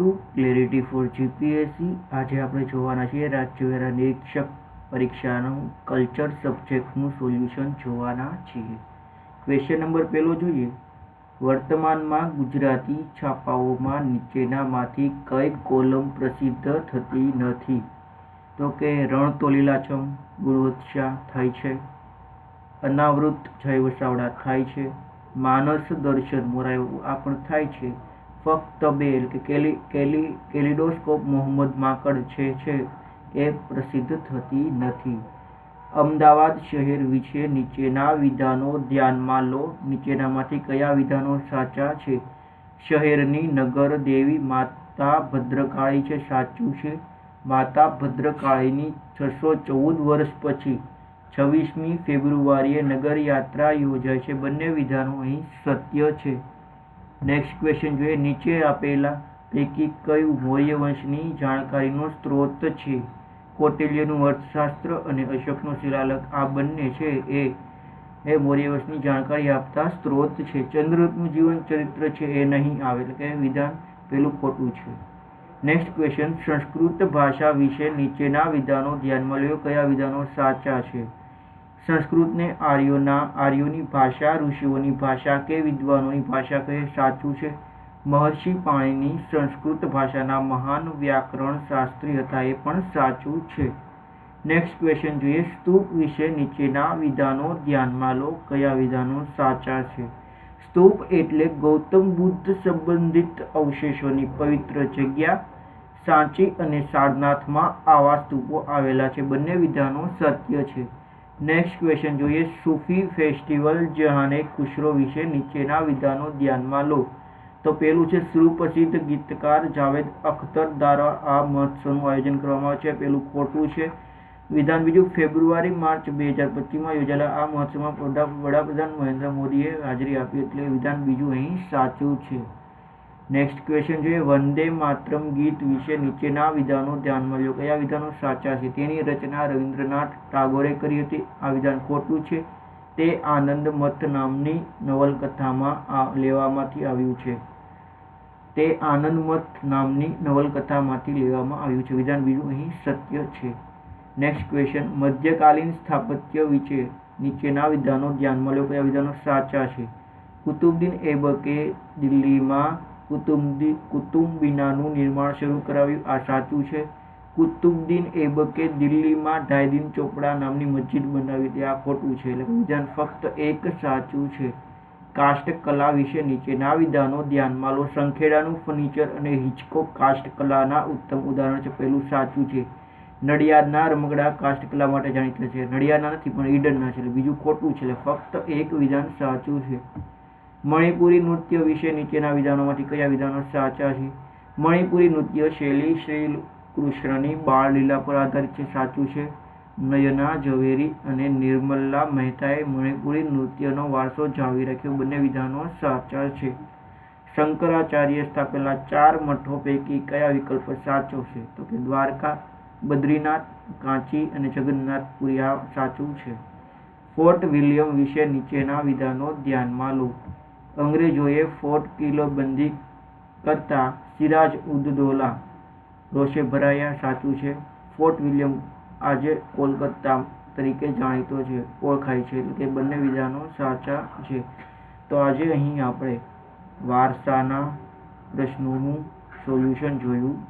Two clarity four GPSC. આજે આપણે જોવાના છીએ રાજ્યવેરા નિરીક્ષક પરીક્ષાનું કલ્ચર સબ્જેક્ટનું સોલ્યુશન જોવાના છીએ। ક્વેશ્ચન નંબર પહેલો જોઈએ, વર્તમાનમાં ગુજરાતી છાપાઓમાં નીચેનામાંથી કઈ કોલમ પ્રસિદ્ધ થતી નથી? તો કે રણ તો લીલાછમ ગુણવત્તા થાય છે, અનાવૃત જય વસાવડા થાય છે, માનસ દર્શન મોરાયો આ પણ થાય છે, ફક્ત બે એટલે કે કેલિડોસ્કોપ મોહમ્મદ માકડ છે એ પ્રસિદ્ધ થતી નથી। અમદાવાદ શહેર વિશે નીચેના વિધાનો ધ્યાનમાં લો। નીચેનામાંથી કયા વિધાનો સાચા છે? શહેરની નગર દેવી માતા ભદ્રકાળી છે, સાચું છે। માતા ભદ્રકાળીની 614 વર્ષ પછી 26મી ફેબ્રુઆરીએ નગર યાત્રા યોજાય છે, બંને વિધાનો અહીં સત્ય છે। નેક્સ્ટ ક્વેશ્ચન જોઈએ, નીચે આપેલા પૈકી કયું મૌર્ય વંશની જાણકારીનો સ્ત્રોત છે? કૌટિલ્યનું અર્થશાસ્ત્ર અને અશોકનો શિલાલેખ આ બંને છે એ મૌર્ય વંશની જાણકારી આપતા સ્ત્રોત છે। ચંદ્રગુપ્તનું જીવન ચરિત્ર છે એ નહીં આવે, એટલે કે વિધાન પેલું ખોટું છે। નેક્સ્ટ ક્વેશ્ચન, સંસ્કૃત ભાષા વિશે નીચેના વિધાનો ધ્યાનમાં લો, કયા વિધાનો સાચા છે? સંસ્કૃતને આર્યોની ભાષા, ઋષિઓની ભાષા કે વિદ્વાનોની ભાષા કહે, સાચું છે। મહર્ષિ પાણિની સંસ્કૃત ભાષાના મહાન વ્યાકરણ શાસ્ત્રી હતા, એ પણ સાચું છે। નેક્સ્ટ ક્વેશ્ચન જોઈએ, સ્તૂપ વિશે નીચેના વિધાનો ધ્યાનમાં લો, કયા વિધાનો સાચા છે? સ્તૂપ એટલે ગૌતમ બુદ્ધ સંબંધિત અવશેષોની પવિત્ર જગ્યા। સાંચી અને સારનાથમાં આવા સ્તૂપો આવેલા છે, બંને વિધાનો સત્ય છે। નેક્સ્ટ ક્વેશ્ચન જોઈએ, સૂફી ફેસ્ટિવલ જહાને ખુસરો વિશે નીચેના વિધાનો ધ્યાનમાં લો। તો પેલું છે, સુપ્રસિદ્ધ ગીતકાર જાવેદ અખ્તર દ્વારા આ મહોત્સવનું આયોજન કરવામાં આવે છે, પેલું ખોટું છે। વિધાન બીજું, ફેબ્રુઆરી-માર્ચ 2025માં યોજાયેલા આ મહોત્સવમાં વડાપ્રધાન નરેન્દ્ર મોદીએ હાજરી આપી, એટલે વિધાન બીજું અહીં સાચું છે। નેક્સ્ટ ક્વેશ્ચન જોઈએ, વંદે માતરમ ગીત વિશે નીચેના વિધાનો ધ્યાનમાં લો, કયા વિધાનો સાચા છે? તેની રચના રવિન્દ્રનાથ ટાગોરે કરી હતી, આ વિધાન ખોટું છે। તે આનંદ મઠ નામની નવલકથામાં લેવામાંથી આવ્યું છે, તે આનંદ મઠ નામની નવલકથામાંથી લેવામાં આવ્યું છે, વિધાન બીજું અહીં સત્ય છે। નેક્સ્ટ ક્વેશ્ચન, મધ્યકાલીન સ્થાપત્ય વિશે નીચેના વિધાનો ધ્યાનમાં લો, કયા વિધાનો સાચા છે? કુતુબુદ્દીન ઐબકે દિલ્હીમાં કુતુબમિનારનું નિર્માણ શરૂ કરાવ્યું, આ સાચું છે। કુતુબુદ્દીન ઐબકે દિલ્હીમાં ઢાઈદીન ચોપડા નામની મસ્જિદ બનાવી હતી, આ ખોટું છે, એટલે વિધાન ફક્ત એક સાચું છે। કાસ્ટ કલા વિશે નીચેના વિધાનો ધ્યાનમાં લો। સંખેડાનું ફર્નિચર અને હિચકોક કાસ્ટ કલાના ઉત્તમ ઉદાહરણ છે, પહેલું સાચું છે। નડિયાદના રમકડા કાસ્ટ કલા માટે જાણીતા છે, નડિયાદના નથી પણ ઈડરના છે, એટલે બીજું ખોટું છે, એટલે ફક્ત એક વિધાન સાચું છે। મણિપુરી નૃત્ય વિશે નીચેના વિધાનોમાંથી કયા વિધાનો સાચા છે? મણિપુરી નૃત્ય શૈલી શ્રી કૃષ્ણની બાળલીલા પર આધારિત છે, સાચું છે। નયના ઝવેરી અને નિર્મલા મહેતાએ મણિપુરી નૃત્યનો વારસો જાળવી રાખ્યો, બંને વિધાનો સાચા છે। શંકરાચાર્યએ સ્થાપેલા 4 મઠો પૈકી કયા વિકલ્પ સાચો છે? તો કે દ્વારકા, બદ્રીનાથ, કાંચી અને જગન્નાથપુરી આ સાચું છે। ફોર્ટ વિલિયમ વિશે નીચેના વિધાનો ધ્યાનમાં લો। અંગ્રેજોએ ફોર્ટ કિલ્લેબંધી કરતા સિરાજ ઉદ દૌલા રોષે ભરાયા, સાચું છે। ફોર્ટ વિલિયમ આજે કોલકાતા તરીકે જાણીતો છે, ઓળખાય છે, એટલે કે બંને વિધાનો સાચા છે। તો આજે અહીં આપણે વારસાના પ્રશ્નોનું સોલ્યુશન જોયું।